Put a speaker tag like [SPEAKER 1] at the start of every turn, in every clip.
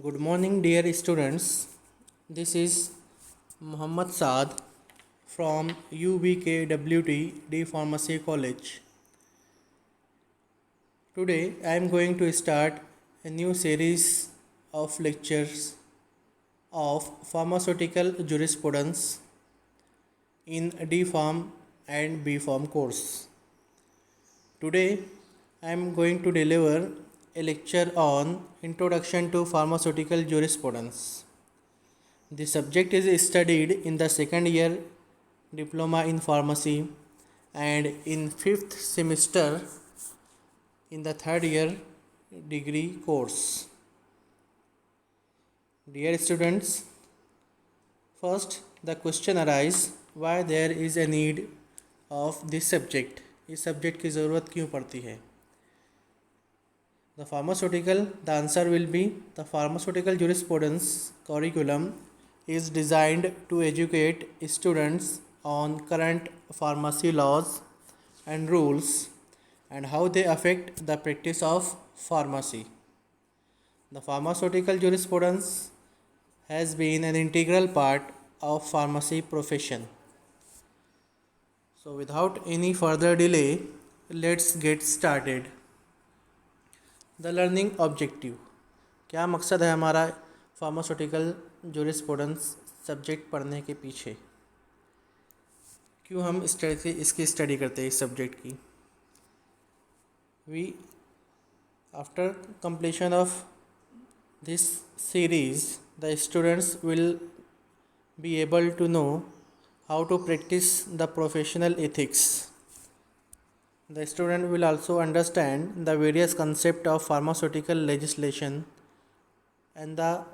[SPEAKER 1] Good morning, dear students. This is Muhammad Saad from UBKWT D Pharmacy College. Today, I am going to start a new series of lectures of pharmaceutical jurisprudence in D Pharm and B Pharm course. Today, I am going to deliver a lecture on Introduction to Pharmaceutical Jurisprudence. The subject is studied in the second year diploma in pharmacy and in fifth semester in the third year degree course. Dear students, first the question arises why there is a need of this subject. इस subject की ज़रूरत क्यों पड़ती है? The answer will be the pharmaceutical jurisprudence curriculum is designed to educate students on current pharmacy laws and rules and how they affect the practice of pharmacy. The pharmaceutical jurisprudence has been an integral part of pharmacy profession. So without any further delay, let's get started. The learning objective, क्या मकसद है हमारा pharmaceutical jurisprudence subject पढ़ने के पीछे? क्यों हम इसकी स्टडी करते हैं इस सब्जेक्ट की? We after completion of this series the students will be able to know how to practise the professional ethics. The student will also understand the various concepts of pharmaceutical legislation and the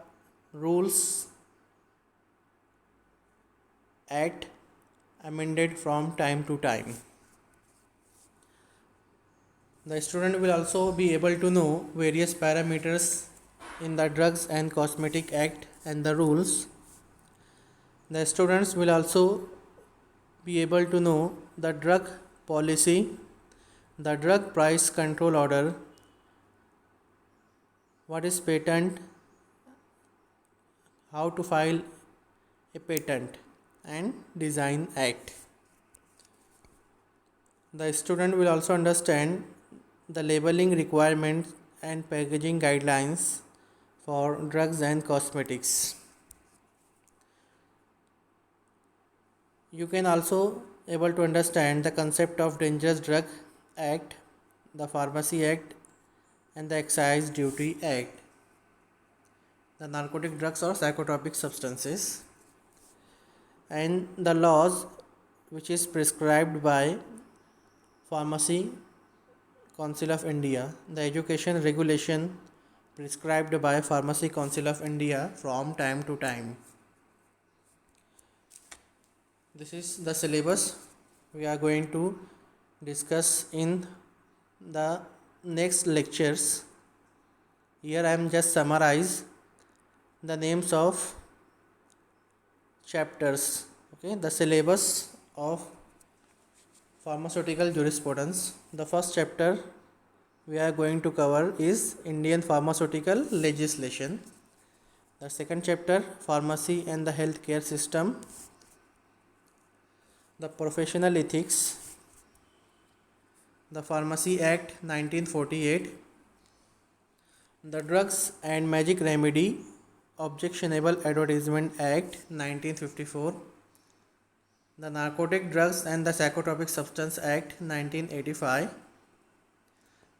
[SPEAKER 1] rules act amended from time to time. The student will also be able to know various parameters in the Drugs and Cosmetic Act and the rules. The students will also be able to know the drug policy, the drug price control order, what is patent, how to file a patent, and Design Act. The student will also understand the labeling requirements and packaging guidelines for drugs and cosmetics. You can also able to understand the concept of Dangerous Drug Act, the Pharmacy Act, and the Excise Duty Act, the narcotic drugs or psychotropic substances, and the laws which is prescribed by Pharmacy Council of India, the education regulation prescribed by Pharmacy Council of India from time to time. This is the syllabus we are going to discuss in the next lectures. Here I am just summarize the names of chapters. Okay, the syllabus of pharmaceutical jurisprudence. The first chapter we are going to cover is Indian pharmaceutical legislation. The second chapter, pharmacy and the healthcare system, the professional ethics, the Pharmacy Act 1948, the Drugs and Magic Remedy Objectionable Advertisement Act 1954, the Narcotic Drugs and the Psychotropic Substance Act 1985,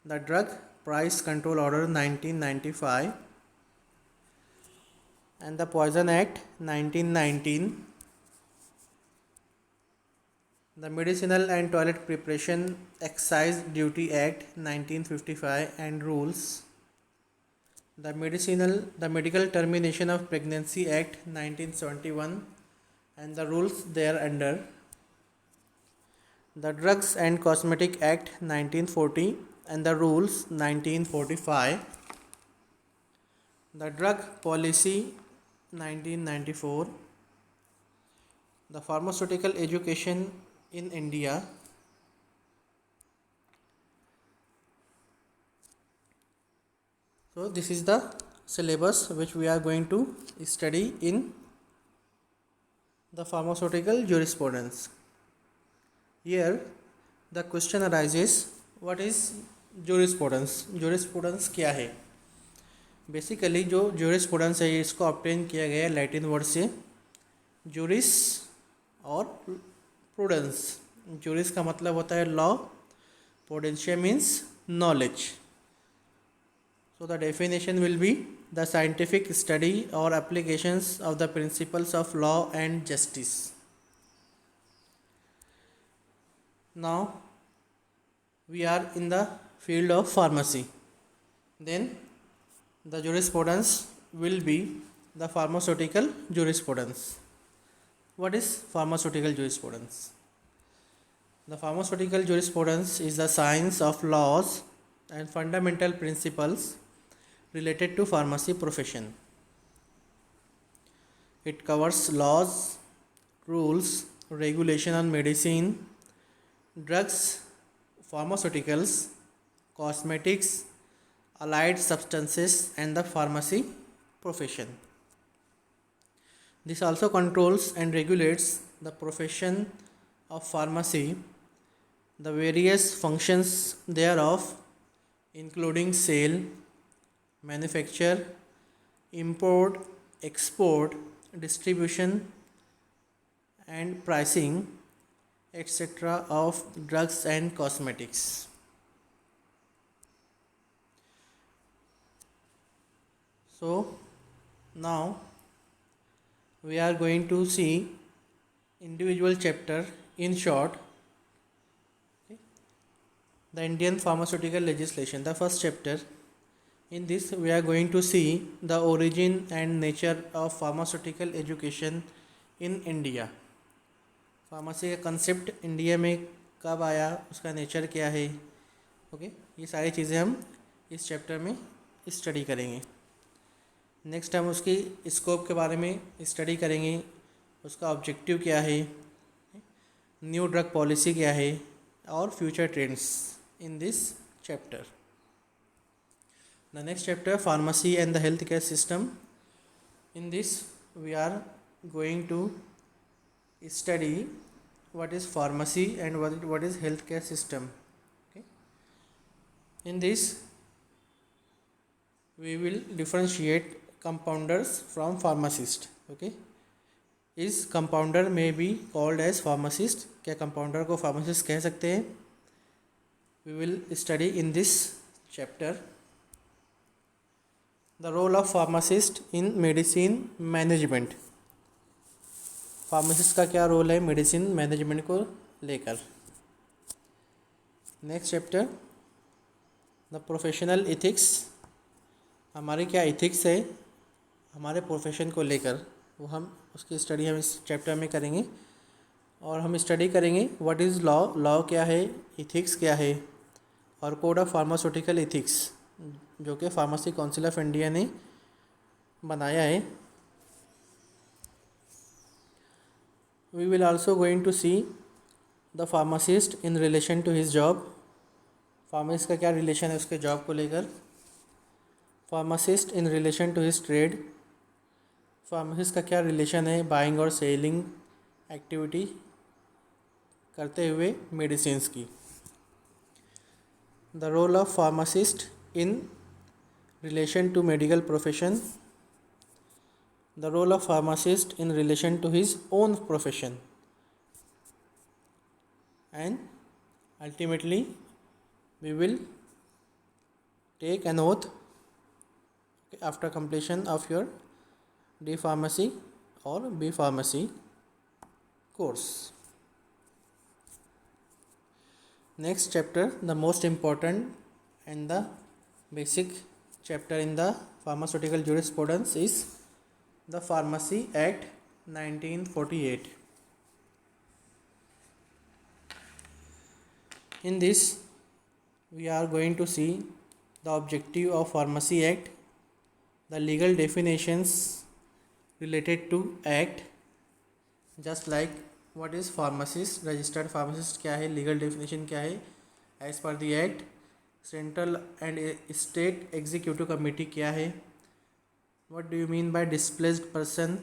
[SPEAKER 1] the Drug Price Control Order 1995, and the Poison Act 1919, the Medicinal and Toilet Preparation Excise Duty Act 1955 and rules, the Medical Termination of Pregnancy Act 1971 and the rules thereunder, the Drugs and Cosmetic Act 1940 and the rules 1945, the Drug Policy 1994, the Pharmaceutical Education in India, so this is the syllabus which we are going to study in the pharmaceutical jurisprudence. Here the question arises, what is jurisprudence? jurisprudence क्या है? Basically जो jurisprudence है इसको obtain किया गया है Latin word से juris और prudence. juris का मतलब होता है law, prudentia means knowledge. So the definition will be the scientific study or applications of the principles of law and justice. Now we are in the field of pharmacy. Then the jurisprudence will be the pharmaceutical jurisprudence. What is pharmaceutical jurisprudence? The pharmaceutical jurisprudence is the science of laws and fundamental principles related to pharmacy profession. It covers laws, rules, regulation on medicine, drugs, pharmaceuticals, cosmetics, allied substances and the pharmacy profession. This also controls and regulates the profession of pharmacy, the various functions thereof, including sale, manufacture, import, export, distribution and pricing, etc. of drugs and cosmetics. So now we are going to see individual chapter in short. The Indian pharmaceutical legislation, the first chapter. In this we are going to see the origin and nature of pharmaceutical education in India. Pharmacy का concept India में कब आया, उसका nature क्या है, okay, ये सारी चीज़ें हम इस चैप्टर में स्टडी करेंगे. नेक्स्ट हम उसकी स्कोप के बारे में स्टडी करेंगे, उसका ऑब्जेक्टिव क्या है, न्यू ड्रग पॉलिसी क्या है और future trends in this chapter. The next chapter, pharmacy and the healthcare system. In this we are going to study what is pharmacy and what is healthcare system. Okay. In this we will differentiate compounders from pharmacist. Okay. Is compounder may be called as pharmacist? क्या compounder को pharmacist कह सकते हैं? We will study in this chapter. The role of pharmacist in medicine management. Pharmacist का क्या role है medicine management को लेकर. Next chapter, the professional ethics. हमारी क्या एथिक्स है हमारे प्रोफेशन को लेकर, वो हम उसकी स्टडी हम इस चैप्टर में करेंगे. और हम स्टडी करेंगे व्हाट इज़ लॉ, लॉ क्या है, एथिक्स क्या है, और कोड ऑफ फार्मास्यूटिकल एथिक्स जो कि फार्मेसी काउंसिल ऑफ इंडिया ने बनाया है. We will also going to see the pharmacist in relation to his job. Pharmacist का क्या रिलेशन है उसके जॉब को लेकर. Pharmacist in relation to his trade. Pharmacist का क्या रिलेशन है बाइंग और सेलिंग एक्टिविटी करते हुए मेडिसिन्स की. The role of pharmacist in relation to medical profession. The role of pharmacist in relation to his own profession. And ultimately we will take an oath after completion of your D pharmacy or B pharmacy course. Next chapter, the most important and the basic chapter in the pharmaceutical jurisprudence is the Pharmacy Act 1948. In this we are going to see the objective of Pharmacy Act, the legal definitions related to act, just like what is pharmacist, registered pharmacist क्या है, legal definition क्या है as per the act, central and state executive committee क्या है, what do you mean by displaced person,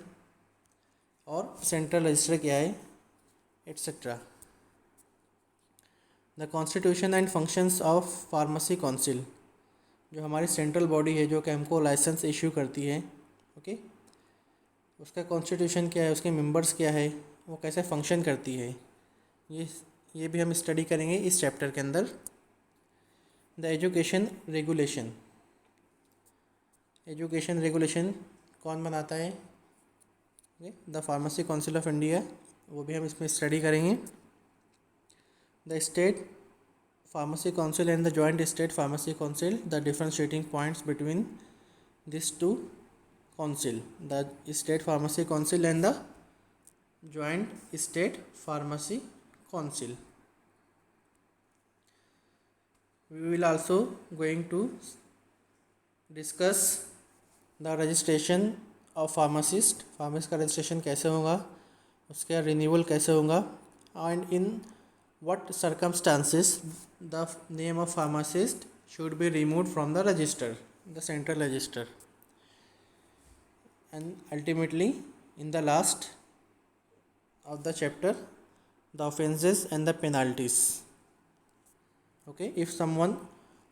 [SPEAKER 1] और central register क्या है, etcetera. The constitution and functions of pharmacy council, जो हमारी सेंट्रल बॉडी है जो कि हमको लाइसेंस इशू करती है, ओके, उसका कॉन्स्टिट्यूशन क्या है, उसके मेंबर्स क्या है, वो कैसे फंक्शन करती है, ये ये भी हम स्टडी करेंगे इस चैप्टर के अंदर। The education regulation, education regulation कौन बनाता है, the pharmacy council of India, वो भी हम इसमें स्टडी करेंगे। The state pharmacy council and the joint state pharmacy council, the differentiating points between this two council, the state pharmacy council and the joint state pharmacy council. We will also going to discuss the registration of pharmacist, pharmacist का registration कैसे होगा, उसका renewal कैसे होगा, and in what circumstances the name of pharmacist should be removed from the register, the central register. And ultimately in the last of the chapter, the offenses and the penalties. Okay, if someone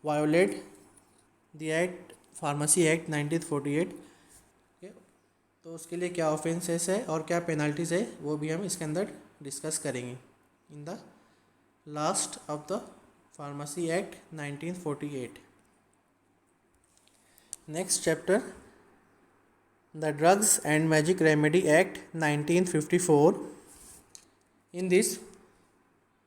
[SPEAKER 1] violate the act, pharmacy act 1948, okay, तो उसके लिए क्या offences है और क्या penalties है वो भी हम इसके अंदर डिस्कस करेंगे in the last of the pharmacy act 1948. Next chapter, the Drugs and Magic Remedy Act 1954. In this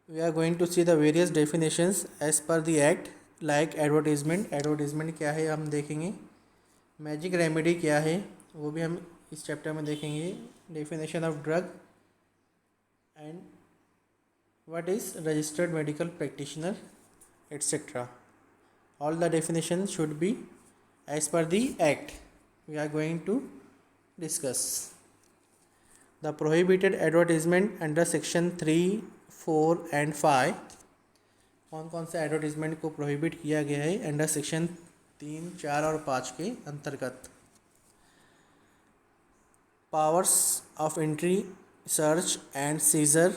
[SPEAKER 1] we are going to see the various definitions as per the act, like advertisement, advertisement क्या है हम देखेंगे, magic remedy क्या है वो भी हम इस चैप्टर में देखेंगे, definition of drug and what is registered medical practitioner etcetera. All the definitions should be as per the act. We are going to discuss the prohibited advertisement under section 3, 4 and 5. कौन कौन से advertisement को prohibit किया गया है under section 3, 4 और 5 के अंतर्गत. Powers of entry, search and seizure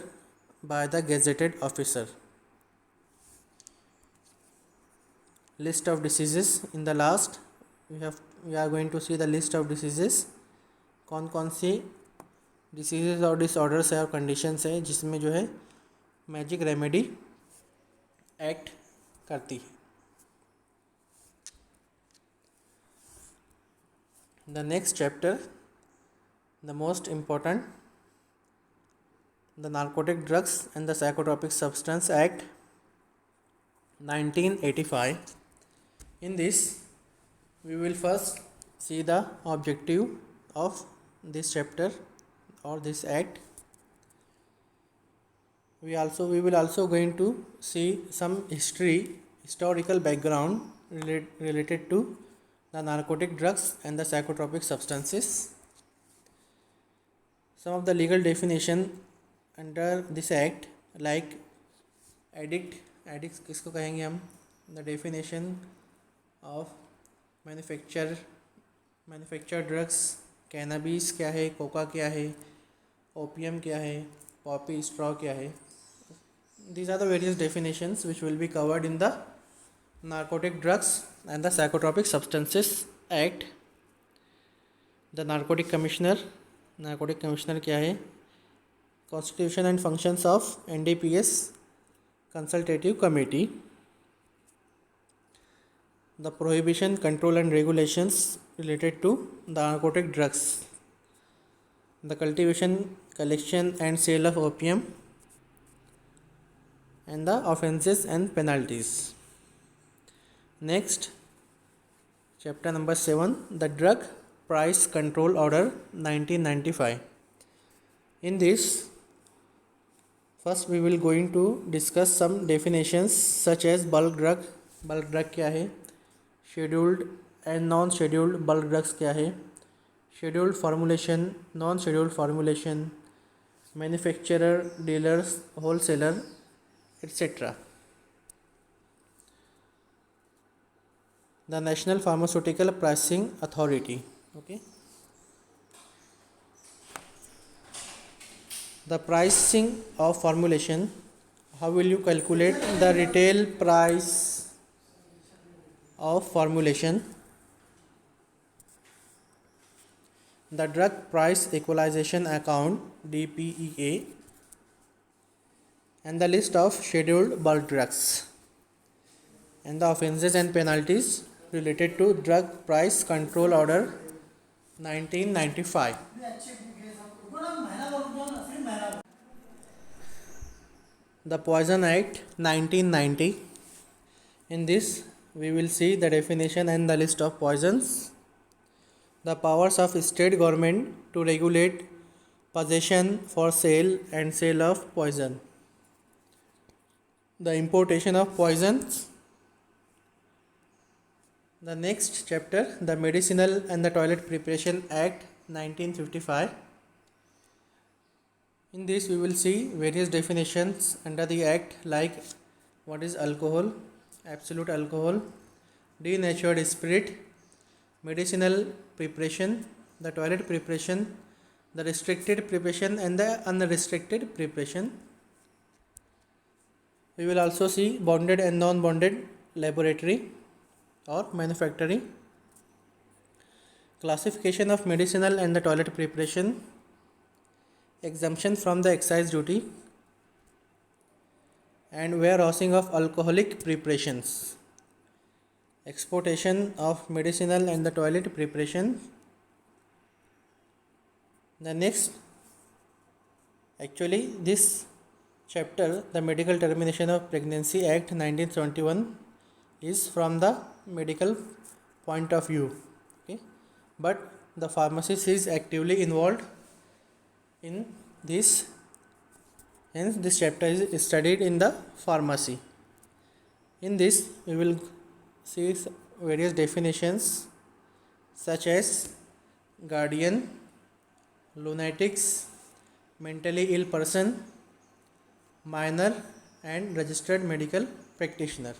[SPEAKER 1] by the gazetted officer. List of diseases, in the last we are going to see the list of diseases, कौन कौन सी डिसीजेज और डिसऑर्डर्स है और कंडीशंस है जिसमें जो है मैजिक रेमेडी एक्ट करती है. The next chapter, the most important, the narcotic drugs and the psychotropic substance act 1985. In this we will first see the objective of this chapter or this act. We will also going to see some historical background related to the narcotic drugs and the psychotropic substances. Some of the legal definition under this act, like addict किसको कहेंगे हम, the definition of manufacture drugs, cannabis क्या है, Coca क्या है, opium क्या है, Poppy straw क्या है. These are the various definitions which will be covered in the Narcotic Drugs and the Psychotropic Substances Act. The Narcotic Commissioner क्या है, Constitution and Functions of NDPS Consultative Committee. The prohibition, control and regulations related to the narcotic drugs, the cultivation, collection and sale of opium, and the offenses and penalties. Next, chapter number 7, the Drug Price Control Order 1995. In this, first we will going to discuss some definitions such as bulk drug. bulk drug क्या है, scheduled and non scheduled bulk drugs क्या है, scheduled formulation, non scheduled formulation, manufacturer, dealers, wholesaler etcetera. The national pharmaceutical pricing authority, Okay. The pricing of formulation. How will you calculate the retail price of formulation? The drug price equalization account DPEA and the list of scheduled bulk drugs and the offenses and penalties related to drug price control order 1995. The Poison Act 1990. In this we will see the definition and the list of poisons, the powers of state government to regulate possession for sale and sale of poison, the importation of poisons. The next chapter, the Medicinal and the Toilet Preparation Act 1955. In this we will see various definitions under the act, like what is alcohol, absolute alcohol, denatured spirit, medicinal preparation, the toilet preparation, the restricted preparation and the unrestricted preparation. We will also see bonded and non-bonded laboratory or manufacturing, classification of medicinal and the toilet preparation, exemption from the excise duty, and warehousing of alcoholic preparations, exportation of medicinal and the toilet preparation. The next, actually this chapter, the Medical Termination of Pregnancy Act 1971, is from the medical point of view. Okay, but the pharmacist is actively involved in this, hence this chapter is studied in the pharmacy. In this we will see various definitions such as guardian, lunatics, mentally ill person, minor and registered medical practitioner.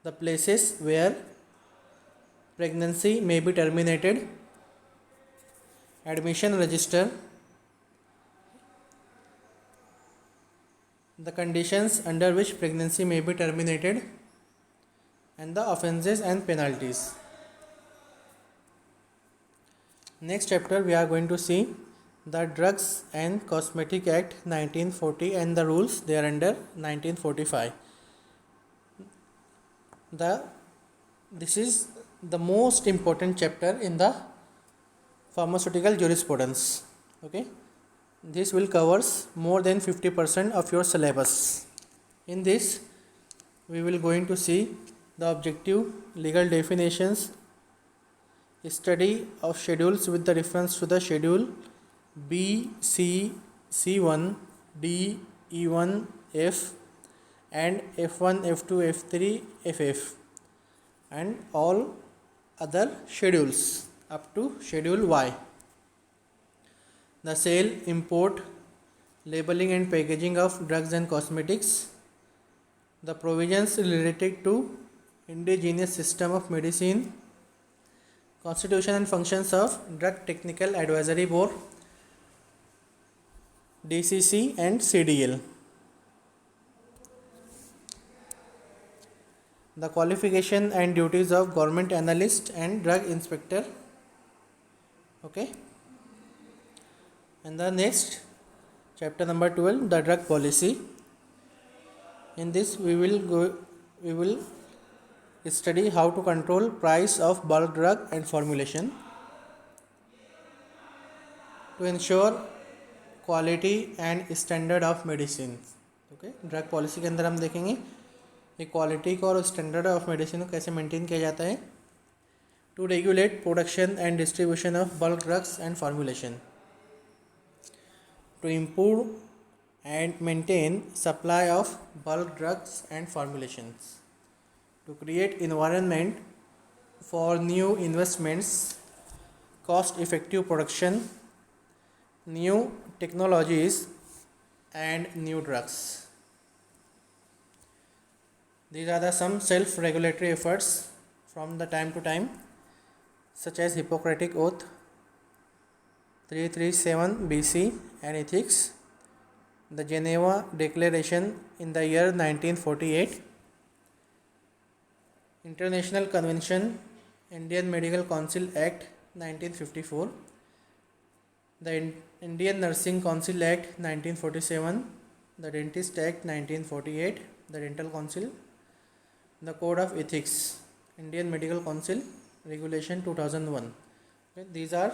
[SPEAKER 1] The places where pregnancy may be terminated, admission register, the conditions under which pregnancy may be terminated, and the offenses and penalties. Next chapter we are going to see the Drugs and Cosmetic Act 1940 and the rules thereunder 1945. This is the most important chapter in the pharmaceutical jurisprudence. Okay, this will covers more than 50% of your syllabus. In this we will going to see the objective, legal definitions, study of schedules with the reference to the schedule B, C, C1, D, E1, F and F1, F2, F3, FF and all other schedules up to schedule Y. The sale, import, labeling and packaging of drugs and cosmetics, the provisions related to indigenous system of medicine, constitution and functions of Drug Technical Advisory Board, DCC and CDL. The qualification and duties of government analyst and drug inspector. Okay. And the next chapter number 12, the drug policy. In this we will study how to control price of bulk drug and formulation to ensure quality and standard of medicine. Okay, drug policy के अंदर हम देखेंगे ये quality को और standard of medicine को कैसे maintain किया जाता है. To regulate production and distribution of bulk drugs and formulation, to improve and maintain supply of bulk drugs and formulations, to create environment for new investments, cost effective production, new technologies and new drugs. These are the some self-regulatory efforts from the time to time. such as Hippocratic Oath 337 BC and Ethics, the Geneva Declaration in the year 1948, International Convention, Indian Medical Council Act 1954, the Indian Nursing Council Act 1947, the Dentist Act 1948, the Dental Council, the Code of Ethics, Indian Medical Council Regulation 2001. Okay, these are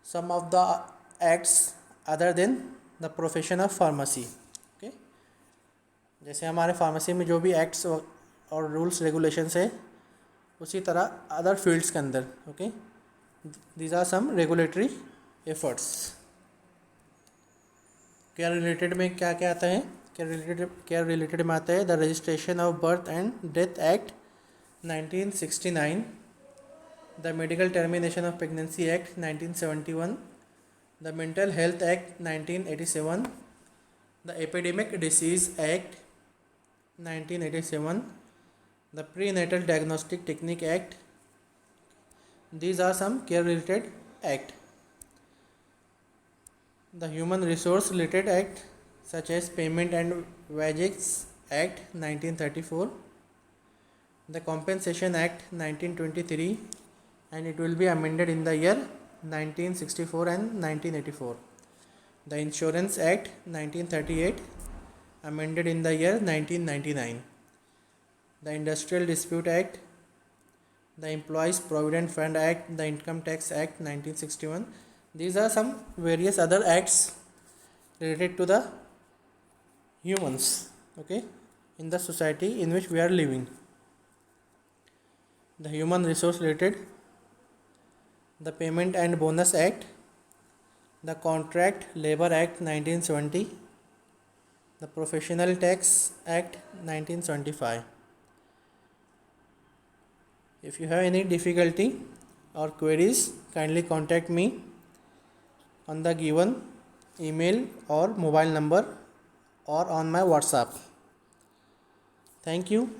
[SPEAKER 1] some of the acts other than the profession of pharmacy. Okay, जैसे हमारे pharmacy में जो भी acts और rules regulations है उसी तरह other fields के अंदर. Okay, these are some regulatory efforts. Care related में क्या क्या आता है? केयर रिलेटेड में आता है the registration of birth and death act 1969, the medical termination of pregnancy act 1971, the mental health act 1987, the epidemic disease act 1987, the prenatal diagnostic technique act. These are some care related act. The human resource related act such as payment and wages act 1934, the compensation act 1923 and it will be amended in the year 1964 and 1984, the insurance act 1938 amended in the year 1999, the Industrial Dispute Act, the Employees Provident Fund Act, the Income Tax Act 1961. These are some various other acts related to the humans, okay, in the society in which we are living. The Human Resource related, the Payment and Bonus Act, the Contract Labor Act 1970, the Professional Tax Act 1975. If you have any difficulty or queries, kindly contact me on the given email or mobile number or on my WhatsApp. Thank you.